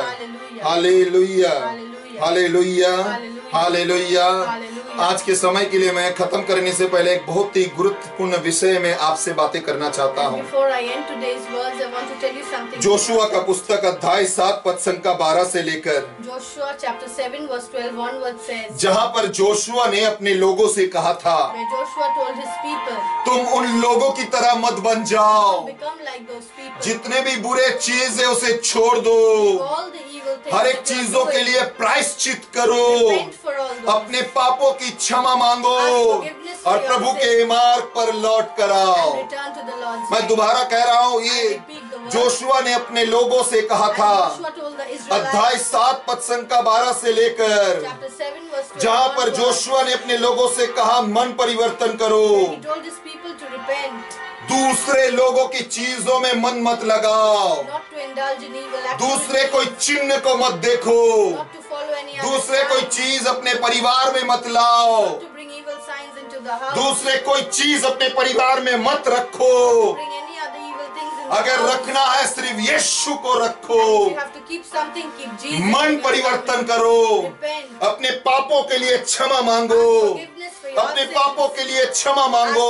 Hallelujah. Hallelujah, Hallelujah. Hallelujah, Hallelujah. Hallelujah, Hallelujah. Hallelujah. आज के समय के लिए मैं खत्म करने से पहले एक बहुत ही गुरुत्वपूर्ण विषय में आपसे बातें करना चाहता हूँ। Before I end today's words, I want to tell you something. Joshua का पुस्तक अध्याय 7 पद संख्या 12 से लेकर, Joshua chapter 7 verse 12 onwards says, जहाँ पर जोशुआ ने अपने लोगों से कहा था, where Joshua told his people, तुम उन लोगों की तरह मत बन जाओ, become like those people. जितने भी बुरे चीज है उसे छोड़ दो, All the evil things हर एक that you are चीजों के doing, लिए प्रायश्चित करो, repent for all those. अपने पापों की क्षमा मांगो Ask forgiveness for और your प्रभु sins. के मार्ग पर लौट कर आओ। And return to the Lord's मैं way. दोबारा कह रहा हूँ, I ये repeat the word. जोशुआ ने अपने लोगों से कहा And था, Joshua told the Israelites, अध्याय 7 पद संख्या 12 से लेकर, chapter 7 verse 12 जहाँ पर onwards, जोशुआ ने अपने लोगों से कहा मन परिवर्तन करो, he told his people to repent, दूसरे लोगों की चीजों में मन मत लगाओ, not to indulge in evil दूसरे activities, कोई चिन्ह को मत देखो, not to follow any other दूसरे कोई sign, चीज अपने परिवार में मत लाओ, not to bring evil signs into the house, दूसरे कोई चीज अपने परिवार में मत रखो। bring any other evil things in the अगर house. रखना है सिर्फ यीशु को रखो। And if you have to keep something, keep Jesus. मन in your परिवर्तन family. करो, Repent. अपने पापों के लिए क्षमा मांगो, Forgiveness for your अपने sins. पापों के लिए क्षमा मांगो,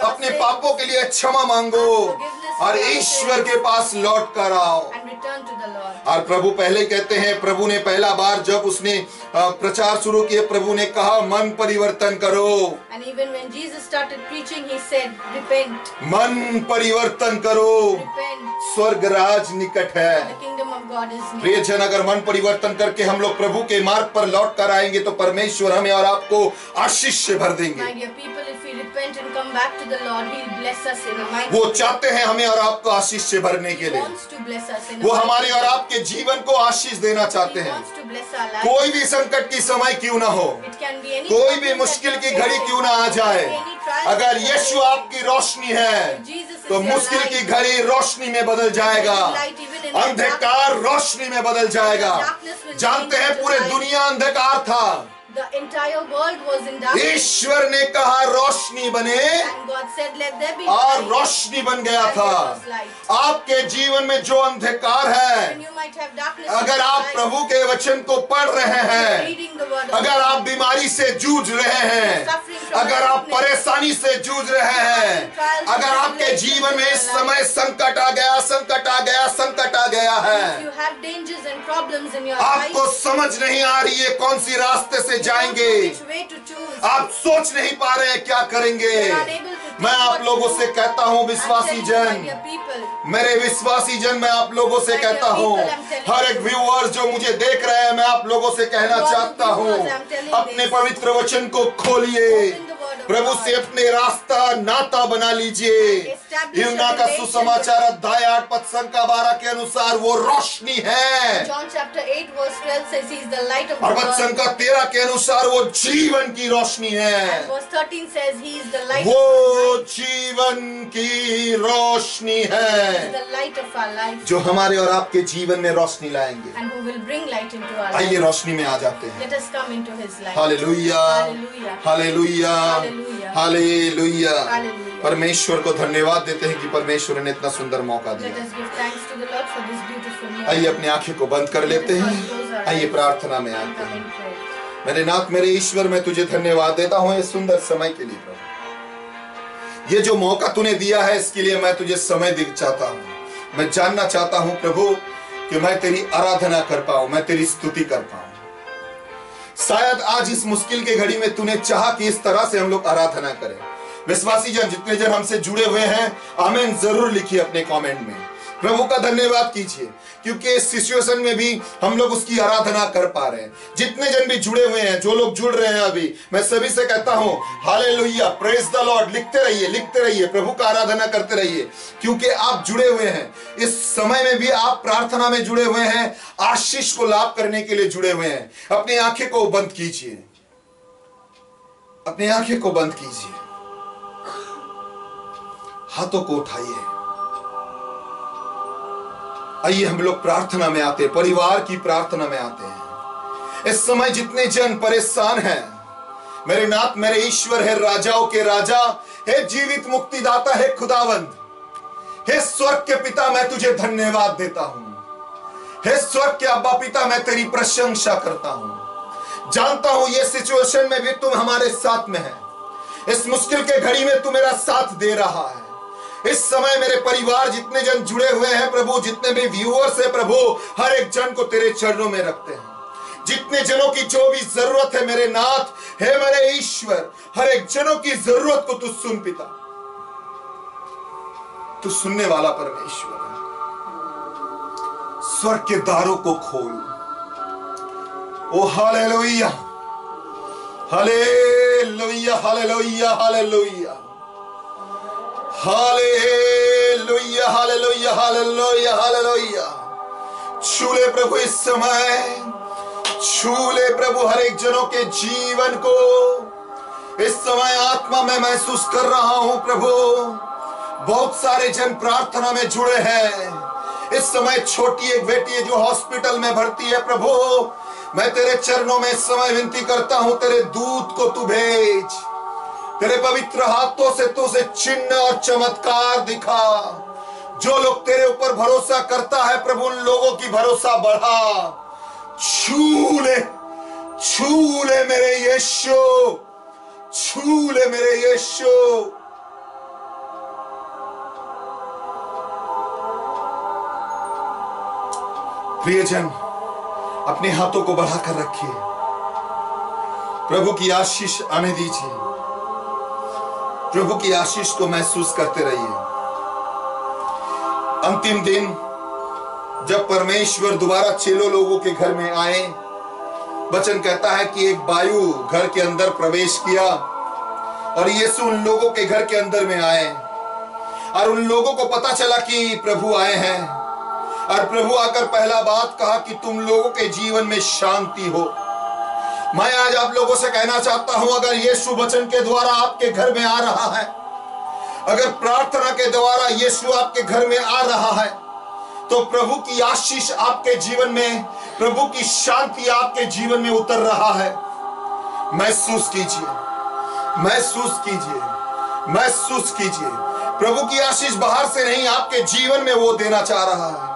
अपने पापों के लिए क्षमा मांगो और ईश्वर के पास लौट कर आओ। And return to the Lord. और प्रभु पहले कहते हैं, प्रभु ने पहला बार जब उसने प्रचार शुरू किया, प्रभु ने कहा मन परिवर्तन करो, And even when Jesus started preaching, he said, repent, मन परिवर्तन करो, repent. स्वर्ग राज निकट है। The kingdom of God is near. प्रिय जन, अगर मन परिवर्तन करके हम लोग प्रभु के मार्ग पर लौट कर आएंगे तो परमेश्वर हमें और आपको आशीष से भर देंगे। My dear people, if we repent and come back to the Lord, He'll bless us in a mighty वो way. चाहते हैं हमें और आपको आशीष से भरने के He लिए, wants to bless us in a वो mighty हमारे और way. आपके जीवन को आशीष देना चाहते He हैं। wants to bless our lives. कोई भी संकट की समय क्यों ना हो, It can be any कोई problem भी that मुश्किल you की are घड़ी facing. क्यों ना आ जाए, It can be any trial अगर that you are Yeshu facing. आपकी रोशनी है If Jesus is तो your मुश्किल light, की घड़ी रोशनी में बदल जाएगा, light even in the अंधकार रोशनी में बदल जाएगा। darkness will जानते change हैं into पूरे light. दुनिया अंधकार था, The entire world was in darkness. ईश्वर ने कहा रोशनी बने And God said, let there be और light. रोशनी बन गया And था। there was light. आपके जीवन में जो अंधकार है, And you might have darkness in अगर your आप life. प्रभु के वचन को पढ़ रहे हैं, Reading the word of अगर God. आप बीमारी से जूझ रहे हैं, अगर आप परेशानी से जूझ रहे हैं, अगर आपके जीवन में इस समय संकट आ गया, संकट आ गया, संकट आ गया If है, you have dangers and problems in your आपको life, समझ नहीं आ रही है कौन सी रास्ते से you don't know जाएंगे, which way to choose. आप सोच नहीं पा रहे हैं क्या करेंगे। You're unable to think मैं आप what लोगों to से do. कहता हूँ, I'm विश्वासी telling you, my जन, dear people, मेरे विश्वासी जन, मैं आप लोगों से कहता हूँ, हर एक व्यूअर्स जो मुझे देख रहे हैं, मैं आप लोगों से कहना चाहता हूँ, अपने पवित्र वचन को खोलिए, प्रभु से अपने रास्ता नाता बना लीजिए। यूहन्ना का सुसमाचार अध्याय 8 पद संख्या 12 के अनुसार वो रोशनी है, John chapter 8 verse 12 says he is the light of the और पद world. संख्या 13 के अनुसार वो जीवन की रोशनी है, And verse 13 says he is the light वो of our life. जीवन की रोशनी He is है the light of our life. जो हमारे और आपके जीवन में रोशनी लाएंगे। And who will bring light into our आइए life. रोशनी में आ जाते हैं। Let us come into his light. Hallelujah, Hallelujah. Hallelujah, Hallelujah. Hallelujah. Hallelujah. परमेश्वर को धन्यवाद देते हैं कि परमेश्वर ने इतना सुंदर मौका Let दिया। us give thanks to the Lord for this beautiful moment. आइए अपनी आंखें को बंद कर लेते हैं, आइए प्रार्थना में आते Come हैं। in prayer. मेरे नाथ, मेरे ईश्वर, मैं तुझे धन्यवाद देता हूँ ये सुंदर समय के लिए प्रभु। ये जो मौका तूने दिया है इसके लिए मैं तुझे समय देना चाहता हूँ। मैं जानना चाहता हूँ प्रभु कि मैं तेरी आराधना कर पाऊं, मैं तेरी स्तुति कर पाऊं। शायद आज इस मुश्किल के घड़ी में तूने चाहा कि इस तरह से हम लोग आराधना करें। विश्वासी जन, जितने जन हमसे जुड़े हुए हैं, आमीन जरूर लिखिए अपने कमेंट में। प्रभु का धन्यवाद कीजिए क्योंकि इस सिचुएशन में भी हम लोग उसकी आराधना कर पा रहे हैं। जितने जन भी जुड़े हुए हैं, जो लोग जुड़ रहे हैं अभी, मैं सभी से कहता हूं हालेलुया, प्रेज द लॉर्ड। लिखते रहिए, प्रभु का आराधना करते रहिए क्योंकि आप जुड़े हुए हैं। इस समय में भी आप प्रार्थना में जुड़े हुए हैं, आशीष को लाभ करने के लिए जुड़े हुए हैं। अपनी आंखें को बंद कीजिए, अपनी आंखें को बंद कीजिए, हाथों को उठाइए। आइए हम लोग प्रार्थना में आते हैं, परिवार की प्रार्थना में आते हैं। इस समय जितने जन परेशान हैं, मेरे नाथ, मेरे ईश्वर है राजाओं के राजा, हे जीवित मुक्तिदाता, है खुदावंद, हे स्वर्ग के पिता, मैं तुझे धन्यवाद देता हूं। हे स्वर्ग के अब्बा पिता, मैं तेरी प्रशंसा करता हूं। जानता हूं ये सिचुएशन में भी तुम हमारे साथ में है। इस मुश्किल के घड़ी में तू मेरा साथ दे रहा है। इस समय मेरे परिवार जितने जन जुड़े हुए हैं प्रभु, जितने भी व्यूअर्स है प्रभु, हर एक जन को तेरे चरणों में रखते हैं। जितने जनों की जो भी जरूरत है मेरे नाथ, हे मेरे ईश्वर, हर एक जनों की जरूरत को तू सुन पिता। तू सुनने वाला परमेश्वर है। स्वर्ग के द्वारों को खोल। ओ hallelujah, hallelujah, hallelujah, hallelujah, hallelujah, hallelujah, hallelujah, hallelujah. छू ले प्रभु इस समय, छू ले प्रभु हर एक जनों के जीवन को। इस समय आत्मा में महसूस कर रहा हूं प्रभु, बहुत सारे जन प्रार्थना में जुड़े हैं। इस समय छोटी एक बेटी है जो हॉस्पिटल में भर्ती है प्रभु, मैं तेरे चरणों में इस समय विनती करता हूं, तेरे दूत को तू भेज, तेरे पवित्र हाथों से तू उसे चिन्ह और चमत्कार दिखा। जो लोग तेरे ऊपर भरोसा करता है प्रभु, उन लोगों की भरोसा बढ़ा। छू ले, छू ले मेरे यीशु, छू ले मेरे यीशु। प्रियजन, अपने हाथों को बढ़ाकर रखिए, प्रभु की आशीष आने दीजिए, प्रभु की आशीष को महसूस करते रहिए। अंतिम दिन जब परमेश्वर दोबारा चेलों लोगों के घर में आए, वचन कहता है कि एक वायु घर के अंदर प्रवेश किया और यीशु उन लोगों के घर के अंदर में आए और उन लोगों को पता चला कि प्रभु आए हैं। और प्रभु आकर पहला बात कहा कि तुम लोगों के जीवन में शांति हो। मैं आज आप लोगों से कहना चाहता हूं, अगर यीशु वचन के द्वारा आपके घर में आ रहा है, अगर प्रार्थना के द्वारा यीशु आपके घर में आ रहा है, तो प्रभु की आशीष आपके जीवन में, प्रभु की शांति आपके जीवन में उतर रहा है। महसूस कीजिए, महसूस कीजिए, महसूस कीजिए। प्रभु की आशीष बाहर से नहीं, आपके जीवन में वो देना चाह रहा है।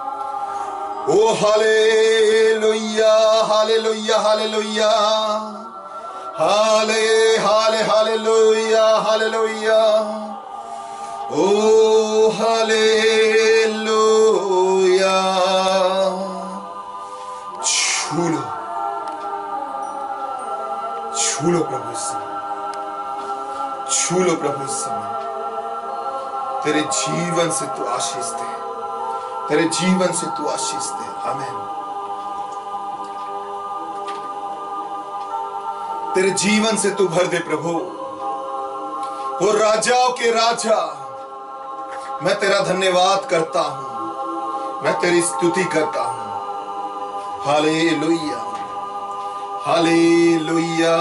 ओ हालेलुया, हालेलुया, हालेलुया, हाले हाले हालेलुया, हालेलुया। ओ हालेलुया। छू लो, छू लो प्रभु इस समय, छू लो प्रभु इस समय। तेरे जीवन से तू आशीष दे, तेरे जीवन से तू आशीष दे। आमीन। तेरे जीवन से तू भर दे प्रभु। वो राजाओं के राजा, मैं तेरा धन्यवाद करता हूं, मैं तेरी स्तुति करता हूं। Hallelujah, hallelujah,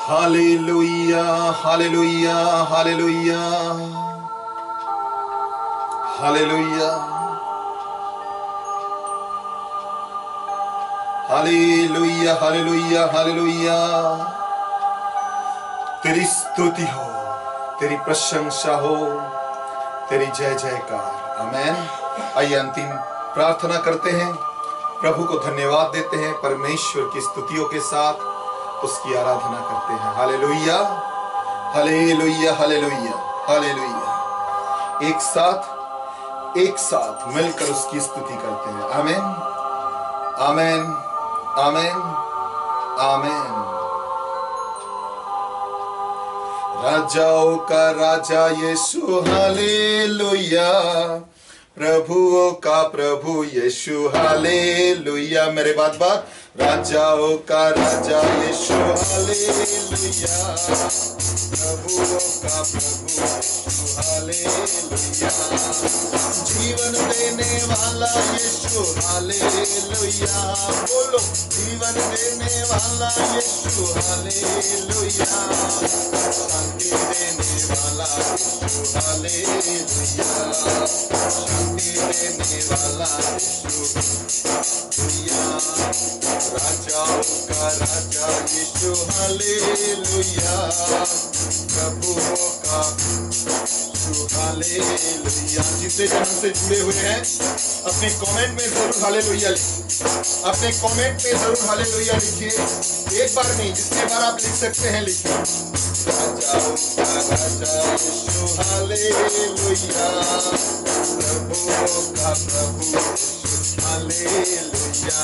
hallelujah, hallelujah, hallelujah, hallelujah, hallelujah, hallelujah, hallelujah. तेरी स्तुति हो, तेरी प्रशंसा हो, तेरी जय जयकार। आमीन। आइए अंतिम प्रार्थना करते हैं, प्रभु को धन्यवाद देते हैं, परमेश्वर की स्तुतियों के साथ उसकी आराधना करते हैं। Hallelujah, hallelujah, hallelujah, hallelujah. एक साथ मिलकर उसकी स्तुति करते हैं। आमीन, आमीन, आमीन, आमीन। राजाओं का राजा यीशु, हालेलुया, प्रभुओं का प्रभु यीशु, हालेलुया। मेरे बात राजाओं का राजा यीशु, हालेलुया, प्रभुओं का प्रभु यीशु, हालेलुया। जीवन देने वाला यीशु, हालेलुया। बोलो, जीवन देने वाला यीशु, हालेलुया। शांति देने वाला यीशु, हालेलुया। शांति देने वाला यीशु, हालेलुया। राजाओं का राजा यीशु हालेलुया, प्रभुओं का हालेलुया। जितने जन से जुड़े हुए हैं अपने कमेंट में जरूर हालेलुया लिखिए, अपने कमेंट में जरूर हालेलुया लिखिए। एक बार नहीं, जितने बार आप लिख सकते हैं लिखिए। राजाओं का राजा यीशु हालेलुया, प्रभुओं का प्रभु हालेलुया,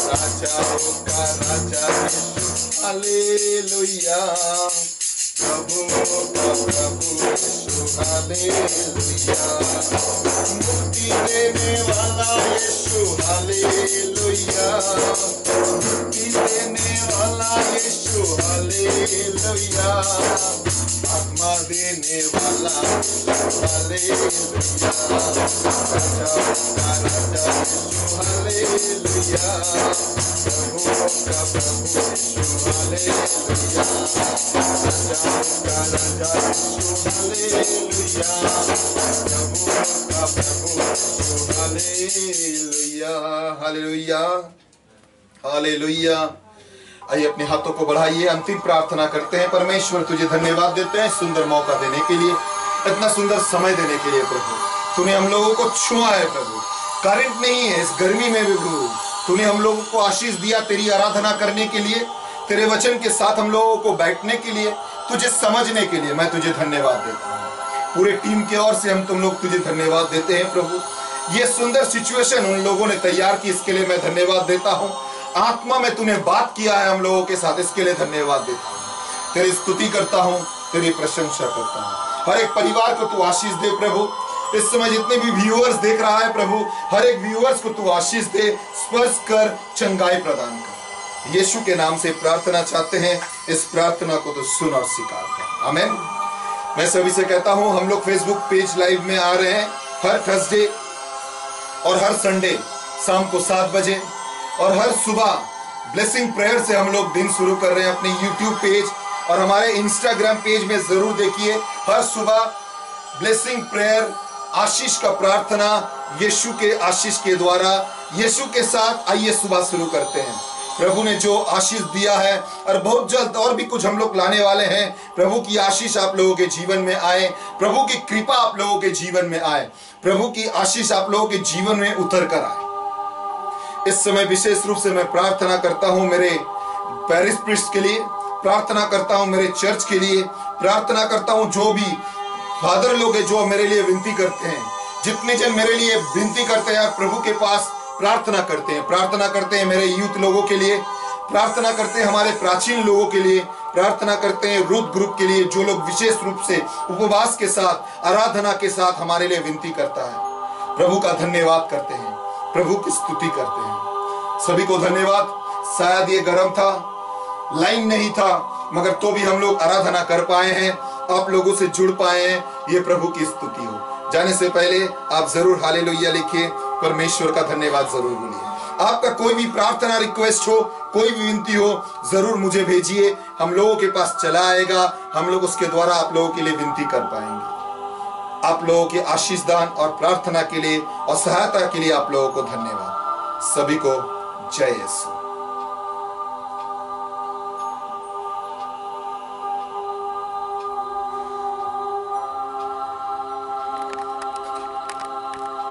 राजाओं का राजा यीशु हालेलुया, प्रभुओं का प्रभु यीशु हालेलुया, मुक्ति देने वाला यीशु हालेलुया, मुक्ति देने वाला यीशु हालेलुया, आत्मा देने वाला हालेलुया, राजाओं का राजा यीशु हालेलुया, प्रभुओं का प्रभु यीशु हालेलुया, राजा यीशु हालेलुया, प्रभुओं का प्रभु यीशु हालेलुया, हालेलुया, हालेलुया। आइए अपने हाथों को बढ़ाइए, अंतिम प्रार्थना करते हैं। परमेश्वर तुझे धन्यवाद देते हैं सुंदर मौका देने के लिए, इतना सुंदर समय देने के लिए। प्रभु तूने हम लोगों को छुआ है प्रभु, करंट नहीं है इस गर्मी में भी प्रभु तूने हम लोगों को आशीष दिया तेरी आराधना करने के लिए, तेरे वचन के साथ हम लोगों को बैठने के लिए, तुझे समझने के लिए। मैं तुझे धन्यवाद देता हूँ, पूरे टीम की ओर से हम तुम लोग तुझे धन्यवाद देते हैं प्रभु। ये सुंदर सिचुएशन उन लोगों ने तैयार की, इसके लिए मैं धन्यवाद देता हूँ। आत्मा में तूने बात किया है हम लोगों के साथ, इसके लिए धन्यवाद देता हूँ। तेरी स्तुति करता हूँ, तेरी प्रशंसा करता हूँ। हर एक परिवार को तू आशीष दे प्रभु। इस समय जितने भी व्यूअर्स देख रहा है प्रभु, हर एक व्यूअर्स को तू आशीष दे, स्पर्श कर, चंगाई प्रदान कर। यीशु के नाम से प्रार्थना चाहते हैं, इस प्रार्थना को तो सुन और स्वीकार कर। आमीन। मैं सभी से कहता हूं, हम लोग फेसबुक पेज लाइव में आ रहे हैं हर थर्सडे और हर संडे शाम को 7 बजे, और हर सुबह ब्लेसिंग प्रेयर से हम लोग दिन शुरू कर रहे हैं। अपने यूट्यूब पेज और हमारे इंस्टाग्राम पेज में जरूर देखिए, हर सुबह ब्लेसिंग प्रेयर, आशीष का प्रार्थना, यीशु के आशीष के द्वारा, यीशु के साथ आइए सुबह शुरू करते हैं। प्रभु ने जो आशीष दिया है, और बहुत जल्द और भी कुछ हम लोग लाने वाले हैं। प्रभु की आशीष आप लोगों के जीवन में आए, प्रभु की कृपा आप लोगों के जीवन में आए, प्रभु की आशीष आप लोगों के जीवन में उतर कर आए। इस समय विशेष रूप से मैं प्रार्थना करता हूं मेरे पैरिश प्रीस्ट के लिए, प्रार्थना करता हूं मेरे चर्च के लिए, प्रार्थना करता हूं जो भी फादर लोग हैं जो मेरे लिए विनती करते हैं, जितने जन मेरे लिए विनती करते हैं प्रभु के पास प्रार्थना करते हैं। प्रार्थना करते हैं मेरे यूथ लोगों के लिए, प्रार्थना करते हैं हमारे प्राचीन लोगों के लिए, प्रार्थना करते हैं रूथ ग्रुप के लिए, जो लोग विशेष रूप से उपवास के साथ, आराधना के साथ हमारे लिए विनती करता है। प्रभु का धन्यवाद करते हैं, प्रभु की स्तुति करते हैं। सभी को धन्यवाद। शायद ये गर्म था, लाइन नहीं था, मगर तो भी हम लोग आराधना कर पाए हैं, आप लोगों से जुड़ पाए हैं। ये प्रभु की स्तुति हो। जाने से पहले आप जरूर हालेलुया लिखिए, परमेश्वर का धन्यवाद जरूर बोलिए। आपका कोई भी प्रार्थना रिक्वेस्ट हो, कोई भी विनती हो, जरूर मुझे भेजिए, हम लोगों के पास चला आएगा, हम लोग उसके द्वारा आप लोगों के लिए विनती कर पाएंगे। आप लोगों के आशीष दान और प्रार्थना के लिए और सहायता के लिए आप लोगों को धन्यवाद। सभी को जय यीशु।